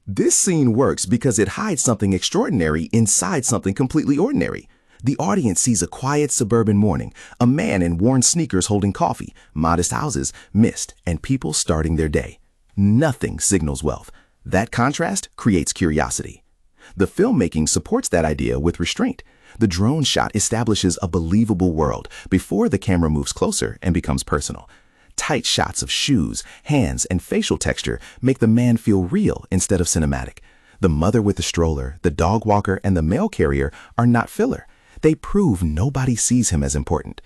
This scene works because it hides something extraordinary inside something completely ordinary. The audience sees a quiet suburban morning, a man in worn sneakers holding coffee, modest houses, mist, and people starting their day. Nothing signals wealth. That contrast creates curiosity. The filmmaking supports that idea with restraint. The drone shot establishes a believable world before the camera moves closer and becomes personal. Tight shots of shoes, hands, and facial texture make the man feel real instead of cinematic. The mother with the stroller, the dog walker, and the mail carrier are not filler. They prove nobody sees him as important.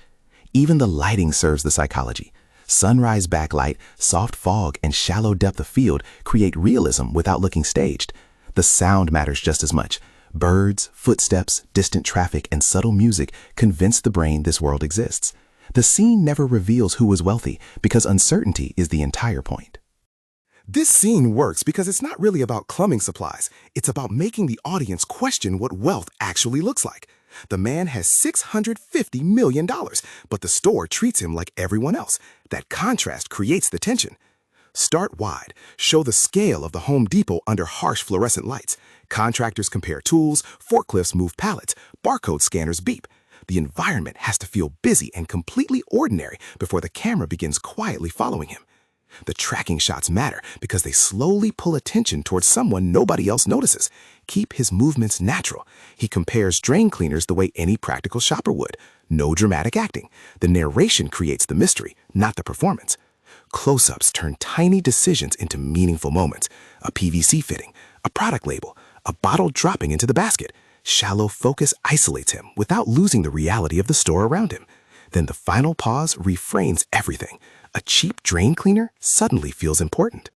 Even the lighting serves the psychology. Sunrise backlight, soft fog, and shallow depth of field create realism without looking staged. The sound matters just as much. Birds, footsteps, distant traffic, and subtle music convince the brain this world exists. The scene never reveals who is wealthy because uncertainty is the entire point. This scene works because it's not really about plumbing supplies. It's about making the audience question what wealth actually looks like. The man has $650 million, but the store treats him like everyone else. That contrast creates the tension. Start wide. Show the scale of the Home Depot under harsh fluorescent lights. Contractors compare tools, forklifts move pallets, barcode scanners beep. The environment has to feel busy and completely ordinary before the camera begins quietly following him. The tracking shots matter because they slowly pull attention towards someone nobody else notices. Keep his movements natural. He compares drain cleaners the way any practical shopper would. No dramatic acting. The narration creates the mystery, not the performance. Close-ups turn tiny decisions into meaningful moments. A PVC fitting, a product label, a bottle dropping into the basket. Shallow focus isolates him without losing the reality of the store around him. Then the final pause reframes everything. A cheap drain cleaner suddenly feels important.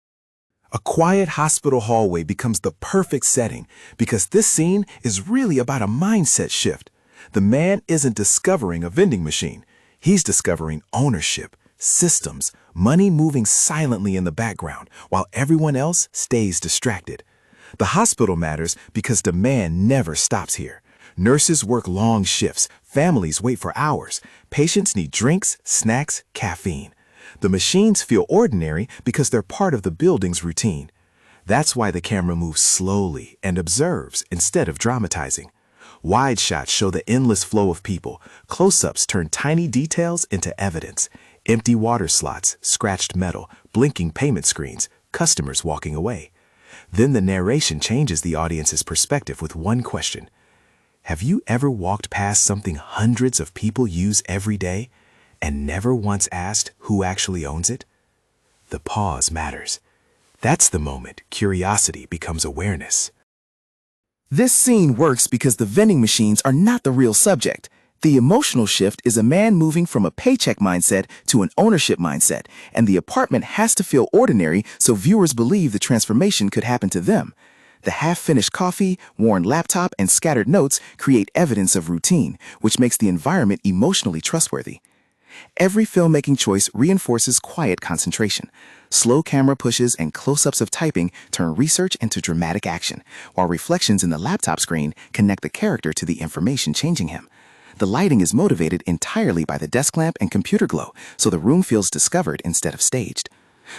A quiet hospital hallway becomes the perfect setting because this scene is really about a mindset shift. The man isn't discovering a vending machine. He's discovering ownership, systems, money moving silently in the background while everyone else stays distracted. The hospital matters because demand never stops here. Nurses work long shifts, families wait for hours, patients need drinks, snacks, caffeine. The machines feel ordinary because they're part of the building's routine. That's why the camera moves slowly and observes instead of dramatizing. Wide shots show the endless flow of people. Close-ups turn tiny details into evidence. Empty water slots, scratched metal, blinking payment screens, customers walking away. Then the narration changes the audience's perspective with one question. Have you ever walked past something hundreds of people use every day and never once asked who actually owns it? The pause matters. That's the moment curiosity becomes awareness. This scene works because the vending machines are not the real subject. The emotional shift is a man moving from a paycheck mindset to an ownership mindset, and the apartment has to feel ordinary so viewers believe the transformation could happen to them. The half-finished coffee, worn laptop, and scattered notes create evidence of routine, which makes the environment emotionally trustworthy. Every filmmaking choice reinforces quiet concentration. Slow camera pushes and close-ups of typing turn research into dramatic action, while reflections in the laptop screen connect the character to the information changing him. The lighting is motivated entirely by the desk lamp and computer glow, so the room feels discovered instead of staged.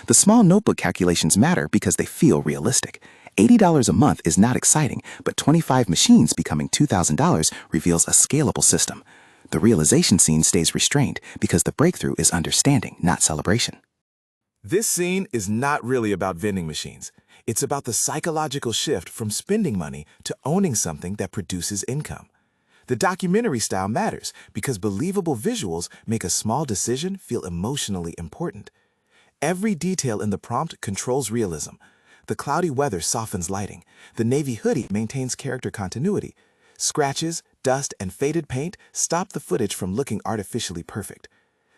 The small notebook calculations matter because they feel realistic. $80 a month is not exciting, but 25 machines becoming $2,000 reveals a scalable system. The realization scene stays restrained because the breakthrough is understanding, not celebration. This scene is not really about vending machines. It's about the psychological shift from spending money to owning something that produces income. The documentary style matters because believable visuals make a small decision feel emotionally important. Every detail in the prompt controls realism. The cloudy weather softens lighting. The navy hoodie maintains character continuity. Scratches, dust, and faded paint stop the footage from looking artificially perfect.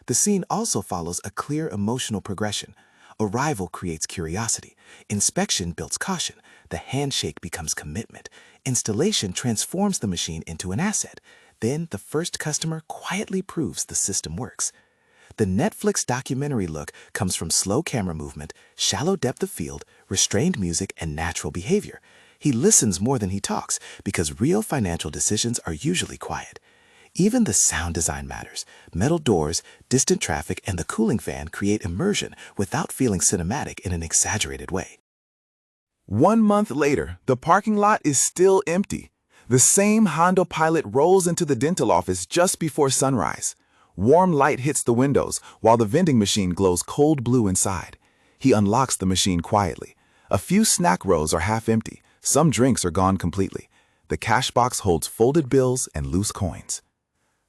The scene also follows a clear emotional progression. Arrival creates curiosity. Inspection builds caution. The handshake becomes commitment. Installation transforms the machine into an asset. Then the first customer quietly proves the system works. The Netflix documentary look comes from slow camera movement, shallow depth of field, restrained music, and natural behavior. He listens more than he talks because real financial decisions are usually quiet. Even the sound design matters. Metal doors, distant traffic, and the cooling fan create immersion without feeling cinematic in an exaggerated way. 1 month later, the parking lot is still empty. The same Honda Pilot rolls into the dental office just before sunrise. Warm light hits the windows while the vending machine glows cold blue inside. He unlocks the machine quietly. A few snack rows are half empty. Some drinks are gone completely. The cash box holds folded bills and loose coins.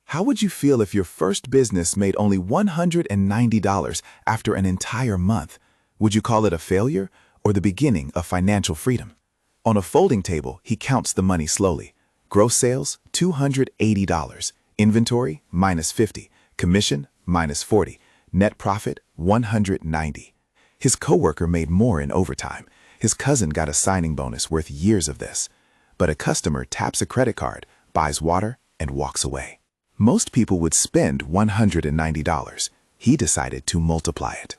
How would you feel if your first business made only $190 after an entire month? Would you call it a failure or the beginning of financial freedom? On a folding table, he counts the money slowly. Gross sales, $280. Inventory, -50. Commission, -40. Net profit, $190. His coworker made more in overtime. His cousin got a signing bonus worth years of this. But a customer taps a credit card, buys water, and walks away. Most people would spend $190. He decided to multiply it.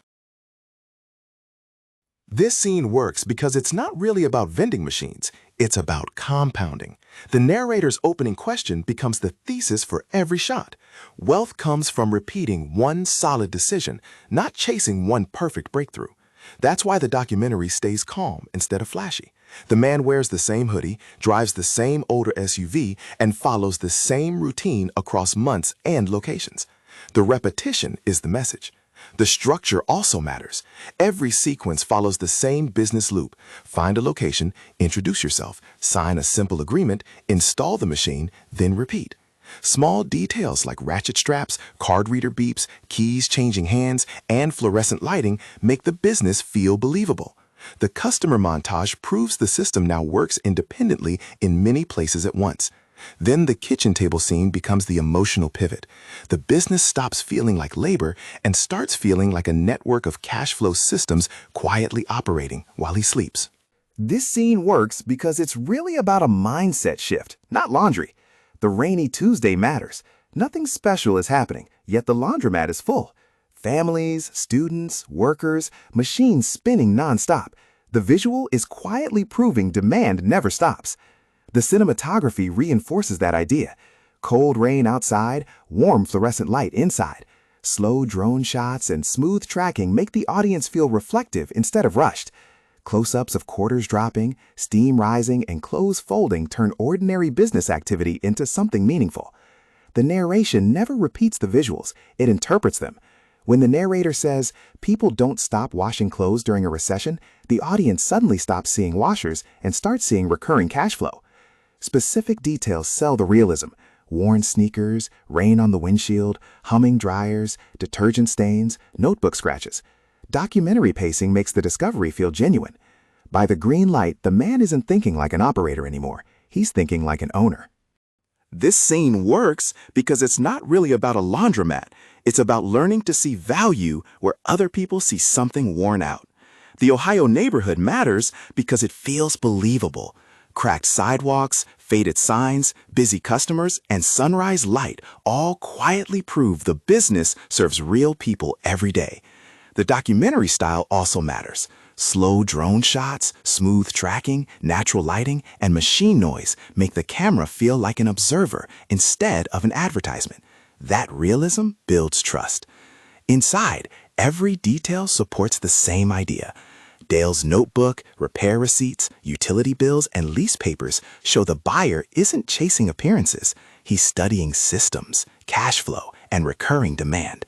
This scene works because it's not really about vending machines. It's about compounding. The narrator's opening question becomes the thesis for every shot. Wealth comes from repeating one solid decision, not chasing one perfect breakthrough. That's why the documentary stays calm instead of flashy. The man wears the same hoodie, drives the same older SUV, and follows the same routine across months and locations. The repetition is the message. The structure also matters. Every sequence follows the same business loop. Find a location, introduce yourself, sign a simple agreement, install the machine, then repeat. Small details like ratchet straps, card reader beeps, keys changing hands, and fluorescent lighting make the business feel believable. The customer montage proves the system now works independently in many places at once. Then the kitchen table scene becomes the emotional pivot. The business stops feeling like labor and starts feeling like a network of cash flow systems quietly operating while he sleeps. This scene works because it's really about a mindset shift, not laundry. The rainy Tuesday matters. Nothing special is happening, yet the laundromat is full. Families, students, workers, machines spinning nonstop. The visual is quietly proving demand never stops. The cinematography reinforces that idea. Cold rain outside, warm fluorescent light inside. Slow drone shots and smooth tracking make the audience feel reflective instead of rushed. Close-ups of quarters dropping, steam rising, and clothes folding turn ordinary business activity into something meaningful. The narration never repeats the visuals, it interprets them. When the narrator says, "People don't stop washing clothes during a recession," the audience suddenly stops seeing washers and starts seeing recurring cash flow. Specific details sell the realism. Worn sneakers, rain on the windshield, humming dryers, detergent stains, notebook scratches. Documentary pacing makes the discovery feel genuine. By the green light, the man isn't thinking like an operator anymore. He's thinking like an owner. This scene works because it's not really about a laundromat. It's about learning to see value where other people see something worn out. The Ohio neighborhood matters because it feels believable. Cracked sidewalks, faded signs, busy customers, and sunrise light all quietly prove the business serves real people every day. The documentary style also matters. Slow drone shots, smooth tracking, natural lighting, and machine noise make the camera feel like an observer instead of an advertisement. That realism builds trust. Inside, every detail supports the same idea. Dale's notebook, repair receipts, utility bills, and lease papers show the buyer isn't chasing appearances. He's studying systems, cash flow, and recurring demand.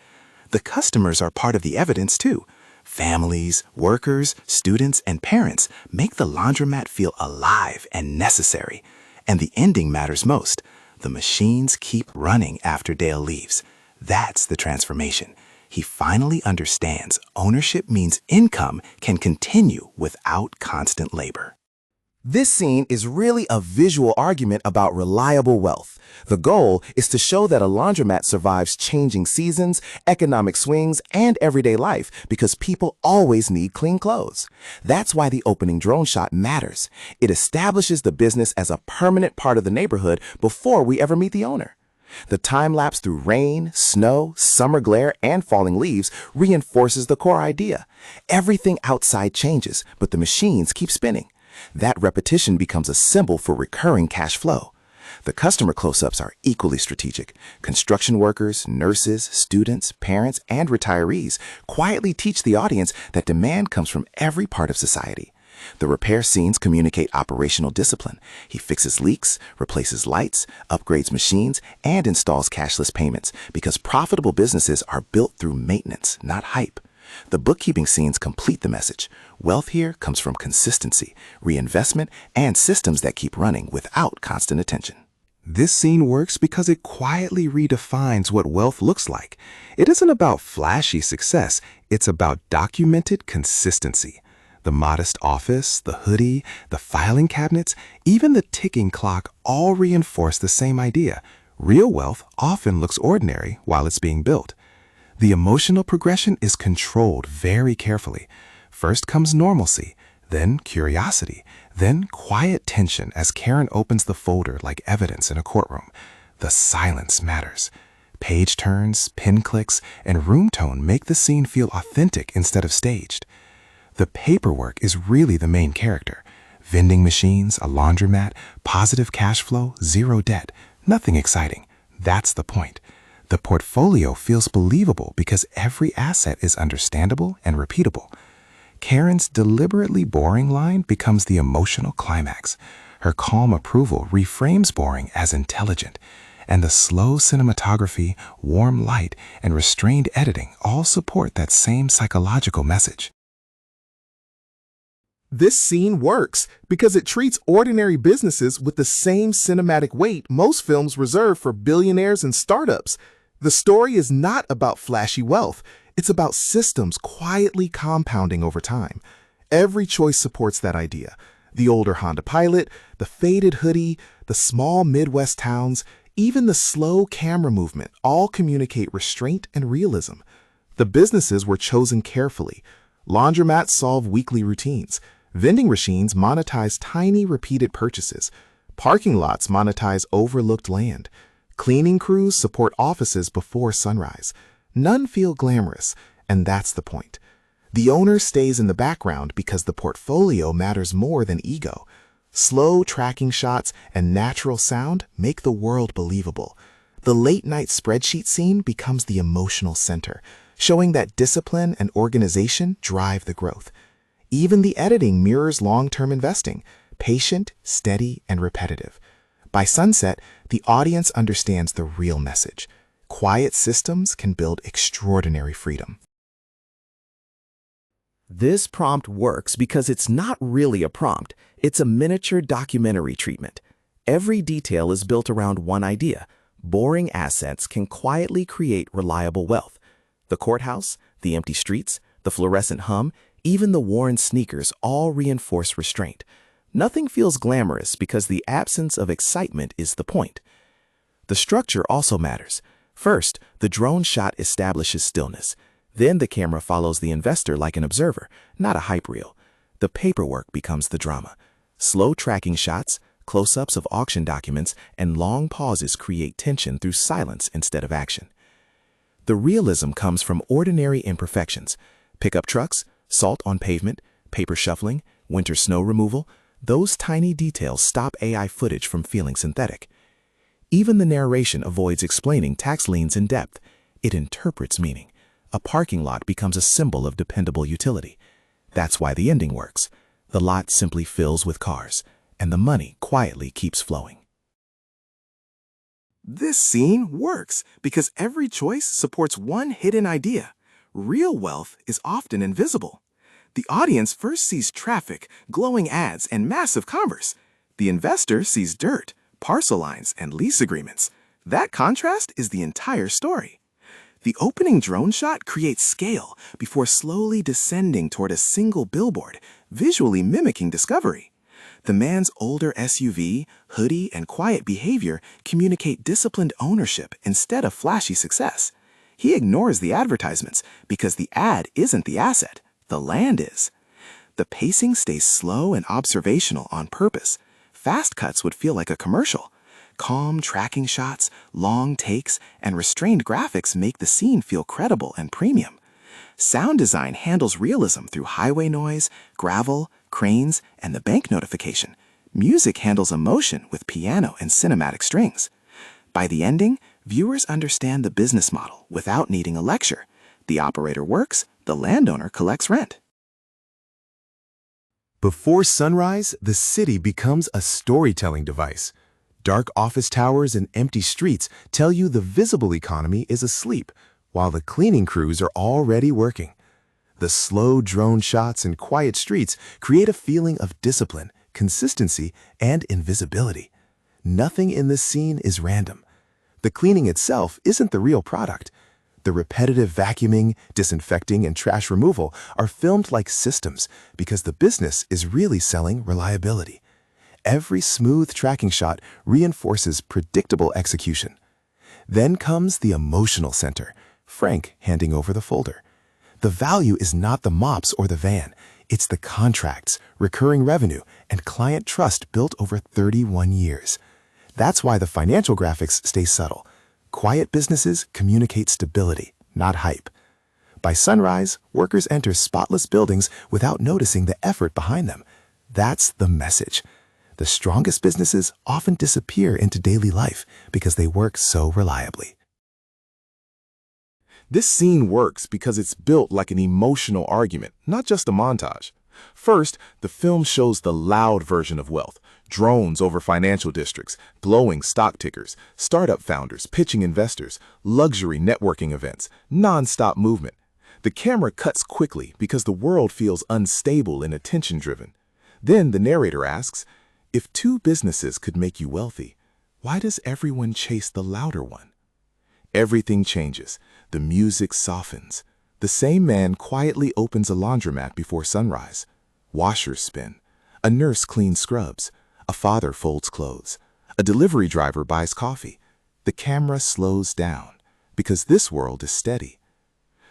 The customers are part of the evidence too. Families, workers, students, and parents make the laundromat feel alive and necessary. And the ending matters most. The machines keep running after Dale leaves. That's the transformation. He finally understands ownership means income can continue without constant labor. This scene is really a visual argument about reliable wealth. The goal is to show that a laundromat survives changing seasons, economic swings, and everyday life because people always need clean clothes. That's why the opening drone shot matters. It establishes the business as a permanent part of the neighborhood before we ever meet the owner. The time-lapse through rain, snow, summer glare, and falling leaves reinforces the core idea. Everything outside changes, but the machines keep spinning. That repetition becomes a symbol for recurring cash flow. The customer close-ups are equally strategic. Construction workers, nurses, students, parents, and retirees quietly teach the audience that demand comes from every part of society. The repair scenes communicate operational discipline. He fixes leaks, replaces lights, upgrades machines, and installs cashless payments because profitable businesses are built through maintenance, not hype. The bookkeeping scenes complete the message. Wealth here comes from consistency, reinvestment, and systems that keep running without constant attention. This scene works because it quietly redefines what wealth looks like. It isn't about flashy success, it's about documented consistency. The modest office, the hoodie, the filing cabinets, even the ticking clock all reinforce the same idea. Real wealth often looks ordinary while it's being built. The emotional progression is controlled very carefully. First comes normalcy, then curiosity, then quiet tension as Karen opens the folder like evidence in a courtroom. The silence matters. Page turns, pen clicks, and room tone make the scene feel authentic instead of staged. The paperwork is really the main character. Vending machines, a laundromat, positive cash flow, zero debt. Nothing exciting. That's the point. The portfolio feels believable because every asset is understandable and repeatable. Karen's deliberately boring line becomes the emotional climax. Her calm approval reframes boring as intelligent. And the slow cinematography, warm light, and restrained editing all support that same psychological message. This scene works because it treats ordinary businesses with the same cinematic weight most films reserve for billionaires and startups. The story is not about flashy wealth. It's about systems quietly compounding over time. Every choice supports that idea. The older Honda Pilot, the faded hoodie, the small Midwest towns, even the slow camera movement all communicate restraint and realism. The businesses were chosen carefully. Laundromats solve weekly routines. Vending machines monetize tiny repeated purchases. Parking lots monetize overlooked land. Cleaning crews support offices before sunrise. None feel glamorous, and that's the point. The owner stays in the background because the portfolio matters more than ego. Slow tracking shots and natural sound make the world believable. The late-night spreadsheet scene becomes the emotional center, showing that discipline and organization drive the growth. Even the editing mirrors long-term investing, patient, steady, and repetitive. By sunset, the audience understands the real message. Quiet systems can build extraordinary freedom. This prompt works because it's not really a prompt. It's a miniature documentary treatment. Every detail is built around one idea. Boring assets can quietly create reliable wealth. The courthouse, the empty streets, the fluorescent hum, even the worn sneakers all reinforce restraint. Nothing feels glamorous because the absence of excitement is the point. The structure also matters. First, the drone shot establishes stillness. Then the camera follows the investor like an observer, not a hype reel. The paperwork becomes the drama. Slow tracking shots, close-ups of auction documents, and long pauses create tension through silence instead of action. The realism comes from ordinary imperfections. Pickup trucks, salt on pavement, paper shuffling, winter snow removal, those tiny details stop AI footage from feeling synthetic. Even the narration avoids explaining tax liens in depth. It interprets meaning. A parking lot becomes a symbol of dependable utility. That's why the ending works. The lot simply fills with cars, and the money quietly keeps flowing. This scene works because every choice supports one hidden idea. Real wealth is often invisible. The audience first sees traffic, glowing ads, and massive commerce. The investor sees dirt, parcel lines, and lease agreements. That contrast is the entire story. The opening drone shot creates scale before slowly descending toward a single billboard, visually mimicking discovery. The man's older SUV, hoodie, and quiet behavior communicate disciplined ownership instead of flashy success. He ignores the advertisements because the ad isn't the asset, the land is. The pacing stays slow and observational on purpose. Fast cuts would feel like a commercial. Calm tracking shots, long takes, and restrained graphics make the scene feel credible and premium. Sound design handles realism through highway noise, gravel, cranes, and the bank notification. Music handles emotion with piano and cinematic strings. By the ending, viewers understand the business model without needing a lecture. The operator works, the landowner collects rent. Before sunrise, the city becomes a storytelling device. Dark office towers and empty streets tell you the visible economy is asleep, while the cleaning crews are already working. The slow drone shots and quiet streets create a feeling of discipline, consistency, and invisibility. Nothing in this scene is random. The cleaning itself isn't the real product. The repetitive vacuuming, disinfecting, and trash removal are filmed like systems because the business is really selling reliability. Every smooth tracking shot reinforces predictable execution. Then comes the emotional center, Frank handing over the folder. The value is not the mops or the van. It's the contracts, recurring revenue, and client trust built over 31 years. That's why the financial graphics stay subtle. Quiet businesses communicate stability, not hype. By sunrise, workers enter spotless buildings without noticing the effort behind them. That's the message. The strongest businesses often disappear into daily life because they work so reliably. This scene works because it's built like an emotional argument, not just a montage. First, the film shows the loud version of wealth. Drones over financial districts, glowing stock tickers, startup founders pitching investors, luxury networking events, non-stop movement. The camera cuts quickly because the world feels unstable and attention-driven. Then the narrator asks, if two businesses could make you wealthy, why does everyone chase the louder one? Everything changes. The music softens. The same man quietly opens a laundromat before sunrise. Washers spin. A nurse cleans scrubs. A father folds clothes. A delivery driver buys coffee. The camera slows down because this world is steady.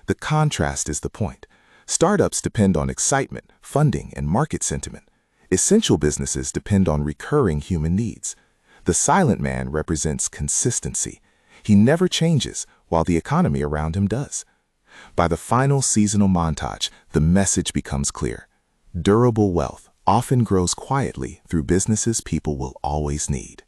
The contrast is the point. Startups depend on excitement, funding, and market sentiment. Essential businesses depend on recurring human needs. The silent man represents consistency. He never changes, while the economy around him does. By the final seasonal montage, the message becomes clear. Durable wealth often grows quietly through businesses people will always need.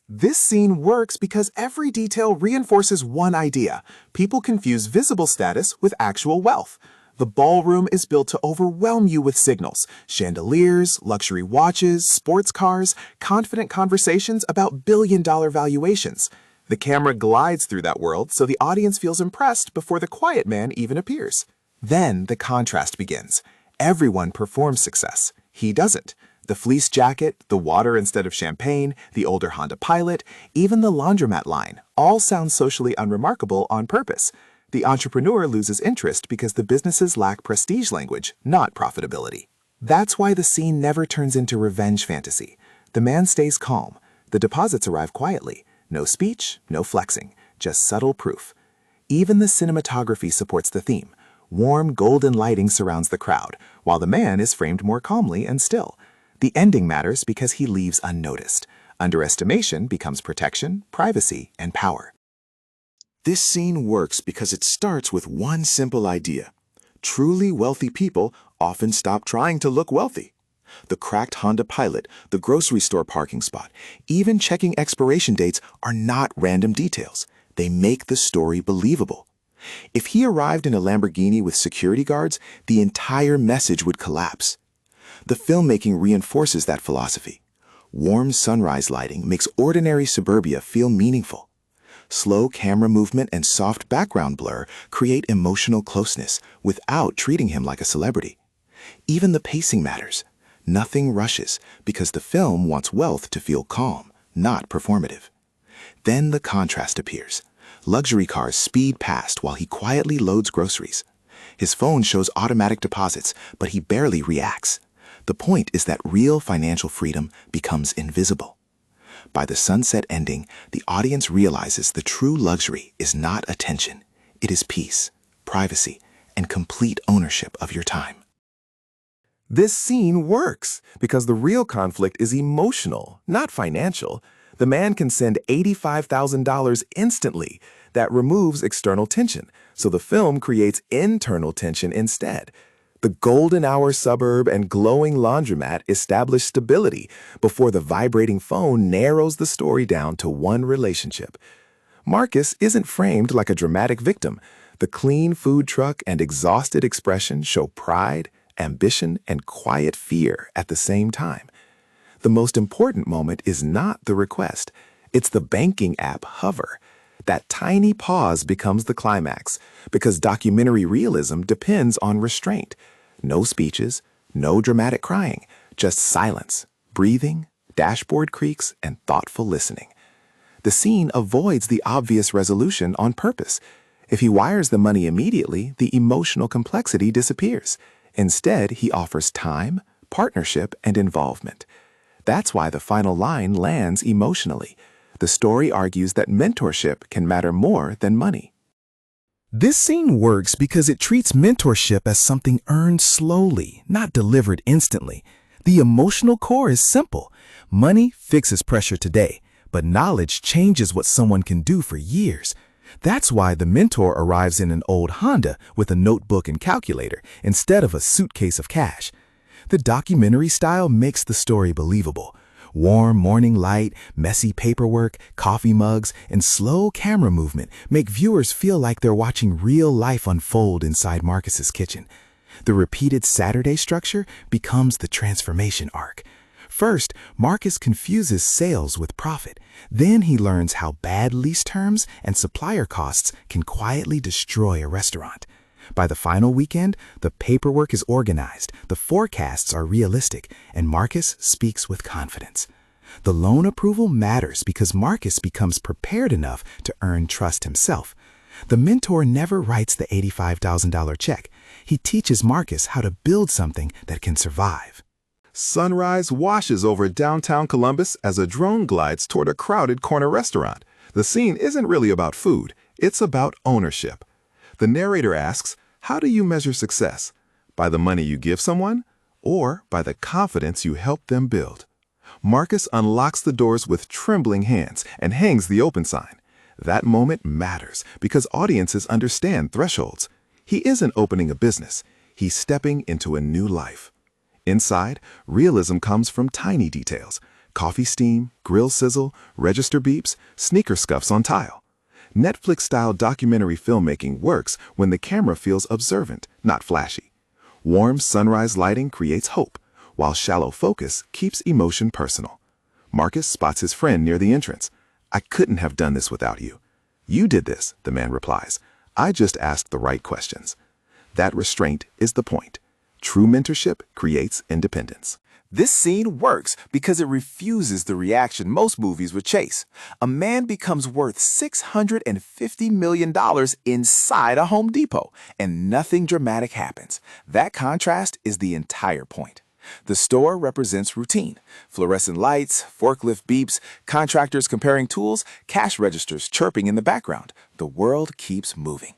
This scene works because every detail reinforces one idea. People confuse visible status with actual wealth. The ballroom is built to overwhelm you with signals, chandeliers, luxury watches, sports cars, confident conversations about billion-dollar valuations. The camera glides through that world so the audience feels impressed before the quiet man even appears. Then the contrast begins. Everyone performs success. He doesn't. The fleece jacket, the water instead of champagne, the older Honda Pilot, even the laundromat line, all sound socially unremarkable on purpose. The entrepreneur loses interest because the businesses lack prestige language, not profitability. That's why the scene never turns into revenge fantasy. The man stays calm. The deposits arrive quietly. No speech, no flexing, just subtle proof. Even the cinematography supports the theme. Warm, golden lighting surrounds the crowd, while the man is framed more calmly and still. The ending matters because he leaves unnoticed. Underestimation becomes protection, privacy, and power. This scene works because it starts with one simple idea. Truly wealthy people often stop trying to look wealthy. The cracked Honda Pilot, the grocery store parking spot, even checking expiration dates are not random details. They make the story believable. If he arrived in a Lamborghini with security guards, the entire message would collapse. The filmmaking reinforces that philosophy. Warm sunrise lighting makes ordinary suburbia feel meaningful. Slow camera movement and soft background blur create emotional closeness without treating him like a celebrity. Even the pacing matters. Nothing rushes because the film wants wealth to feel calm, not performative. Then the contrast appears. Luxury cars speed past while he quietly loads groceries. His phone shows automatic deposits, but he barely reacts. The point is that real financial freedom becomes invisible. By the sunset ending, the audience realizes the true luxury is not attention. It is peace, privacy, and complete ownership of your time. This scene works because the real conflict is emotional, not financial. The man can send $85,000 instantly. That removes external tension, so the film creates internal tension instead. The golden hour suburb and glowing laundromat establish stability before the vibrating phone narrows the story down to one relationship. Marcus isn't framed like a dramatic victim. The clean food truck and exhausted expression show pride ambition, and quiet fear at the same time. The most important moment is not the request. It's the banking app hover. That tiny pause becomes the climax because documentary realism depends on restraint. No speeches, no dramatic crying, just silence, breathing, dashboard creaks, and thoughtful listening. The scene avoids the obvious resolution on purpose. If he wires the money immediately, the emotional complexity disappears. Instead, he offers time, partnership, and involvement. That's why the final line lands emotionally. The story argues that mentorship can matter more than money. This scene works because it treats mentorship as something earned slowly, not delivered instantly. The emotional core is simple. Money fixes pressure today, but knowledge changes what someone can do for years. That's why the mentor arrives in an old Honda with a notebook and calculator instead of a suitcase of cash. The documentary style makes the story believable. Warm morning light, messy paperwork, coffee mugs, and slow camera movement make viewers feel like they're watching real life unfold inside Marcus's kitchen. The repeated Saturday structure becomes the transformation arc. First, Marcus confuses sales with profit. Then he learns how bad lease terms and supplier costs can quietly destroy a restaurant. By the final weekend, the paperwork is organized, the forecasts are realistic, and Marcus speaks with confidence. The loan approval matters because Marcus becomes prepared enough to earn trust himself. The mentor never writes the $85,000 check. He teaches Marcus how to build something that can survive. Sunrise washes over downtown Columbus as a drone glides toward a crowded corner restaurant. The scene isn't really about food, it's about ownership. The narrator asks, how do you measure success? By the money you give someone, or by the confidence you help them build? Marcus unlocks the doors with trembling hands and hangs the open sign. That moment matters because audiences understand thresholds. He isn't opening a business, he's stepping into a new life. Inside, realism comes from tiny details: coffee steam, grill sizzle, register beeps, sneaker scuffs on tile. Netflix-style documentary filmmaking works when the camera feels observant, not flashy. Warm sunrise lighting creates hope, while shallow focus keeps emotion personal. Marcus spots his friend near the entrance. I couldn't have done this without you. You did this, the man replies. I just asked the right questions. That restraint is the point. True mentorship creates independence. This scene works because it refuses the reaction most movies would chase. A man becomes worth $650 million inside a Home Depot, and nothing dramatic happens. That contrast is the entire point. The store represents routine: fluorescent lights, forklift beeps, contractors comparing tools, cash registers chirping in the background. The world keeps moving.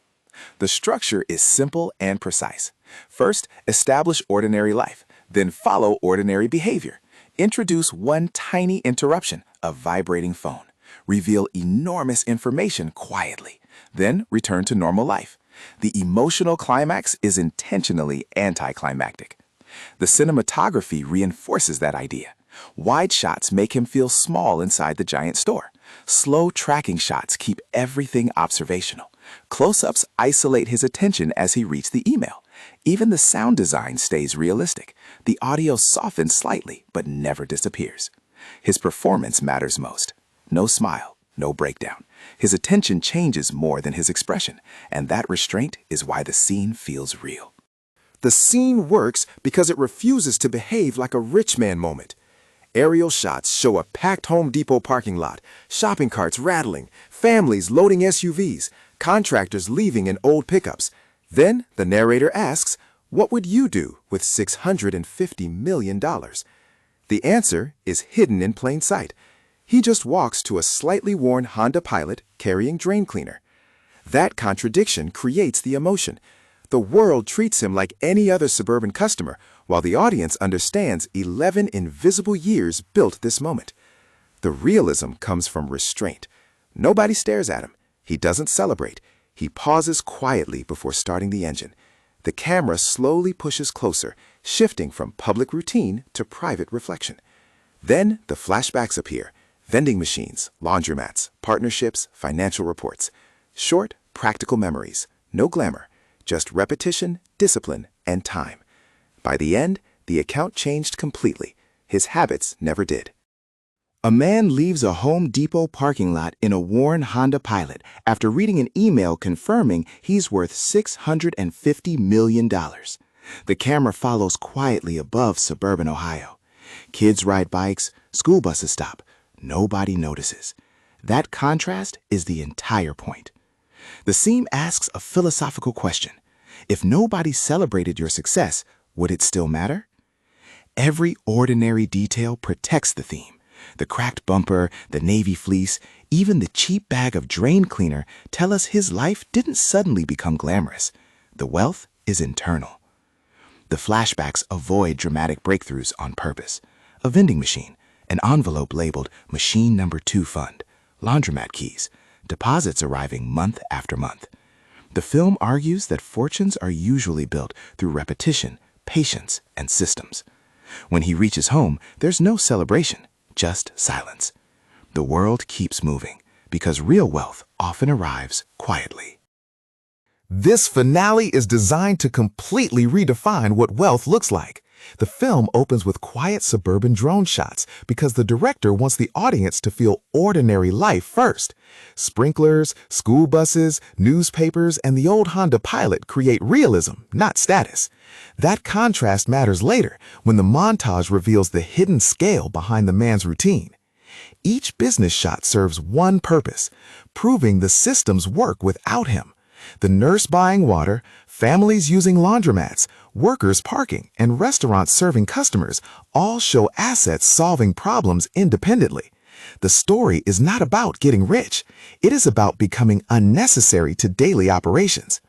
The structure is simple and precise. First, establish ordinary life. Then follow ordinary behavior. Introduce one tiny interruption, a vibrating phone. Reveal enormous information quietly. Then return to normal life. The emotional climax is intentionally anticlimactic. The cinematography reinforces that idea. Wide shots make him feel small inside the giant store. Slow tracking shots keep everything observational. Close-ups isolate his attention as he reads the email. Even the sound design stays realistic. The audio softens slightly, but never disappears. His performance matters most. No smile, no breakdown. His attention changes more than his expression, and that restraint is why the scene feels real. The scene works because it refuses to behave like a rich man moment. Aerial shots show a packed Home Depot parking lot, shopping carts rattling, families loading SUVs, contractors leaving in old pickups. Then the narrator asks, what would you do with $650 million? The answer is hidden in plain sight. He just walks to a slightly worn Honda Pilot carrying drain cleaner. That contradiction creates the emotion. The world treats him like any other suburban customer, while the audience understands 11 invisible years built this moment. The realism comes from restraint. Nobody stares at him. He doesn't celebrate. He pauses quietly before starting the engine. The camera slowly pushes closer, shifting from public routine to private reflection. Then the flashbacks appear: vending machines, laundromats, partnerships, financial reports. Short, practical memories. No glamour. Just repetition, discipline, and time. By the end, the account changed completely. His habits never did. A man leaves a Home Depot parking lot in a worn Honda Pilot after reading an email confirming he's worth $650 million. The camera follows quietly above suburban Ohio. Kids ride bikes, school buses stop. Nobody notices. That contrast is the entire point. The scene asks a philosophical question. If nobody celebrated your success, would it still matter? Every ordinary detail protects the theme. The cracked bumper, the navy fleece, even the cheap bag of drain cleaner tell us his life didn't suddenly become glamorous. The wealth is internal. The flashbacks avoid dramatic breakthroughs on purpose. A vending machine, an envelope labeled Machine Number 2 Fund, laundromat keys, deposits arriving month after month. The film argues that fortunes are usually built through repetition, patience, and systems. When he reaches home, there's no celebration, just silence. The world keeps moving because real wealth often arrives quietly. This finale is designed to completely redefine what wealth looks like. The film opens with quiet suburban drone shots because the director wants the audience to feel ordinary life first. Sprinklers, school buses, newspapers, and the old Honda Pilot create realism, not status. That contrast matters later when the montage reveals the hidden scale behind the man's routine. Each business shot serves one purpose, proving the systems work without him. The nurse buying water, families using laundromats, workers parking, and restaurants serving customers all show assets solving problems independently. The story is not about getting rich. It is about becoming unnecessary to daily operations.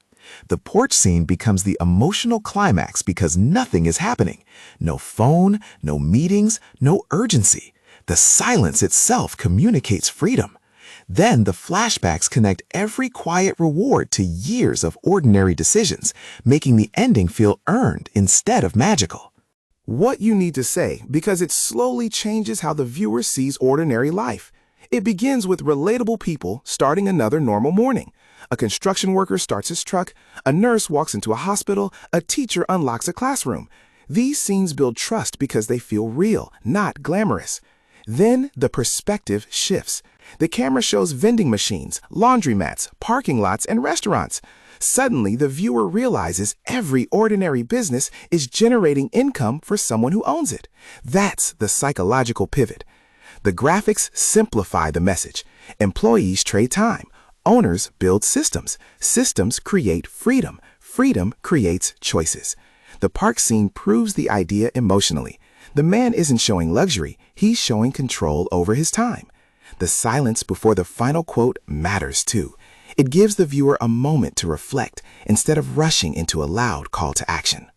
The porch scene becomes the emotional climax because nothing is happening. No phone, no meetings, no urgency. The silence itself communicates freedom. Then the flashbacks connect every quiet reward to years of ordinary decisions, making the ending feel earned instead of magical. What you need to say, because it slowly changes how the viewer sees ordinary life. It begins with relatable people starting another normal morning. A construction worker starts his truck, a nurse walks into a hospital, a teacher unlocks a classroom. These scenes build trust because they feel real, not glamorous. Then the perspective shifts. The camera shows vending machines, laundromats, parking lots, and restaurants. Suddenly, the viewer realizes every ordinary business is generating income for someone who owns it. That's the psychological pivot. The graphics simplify the message. Employees trade time. Owners build systems. Systems create freedom. Freedom creates choices. The park scene proves the idea emotionally. The man isn't showing luxury, he's showing control over his time. The silence before the final quote matters too. It gives the viewer a moment to reflect instead of rushing into a loud call to action.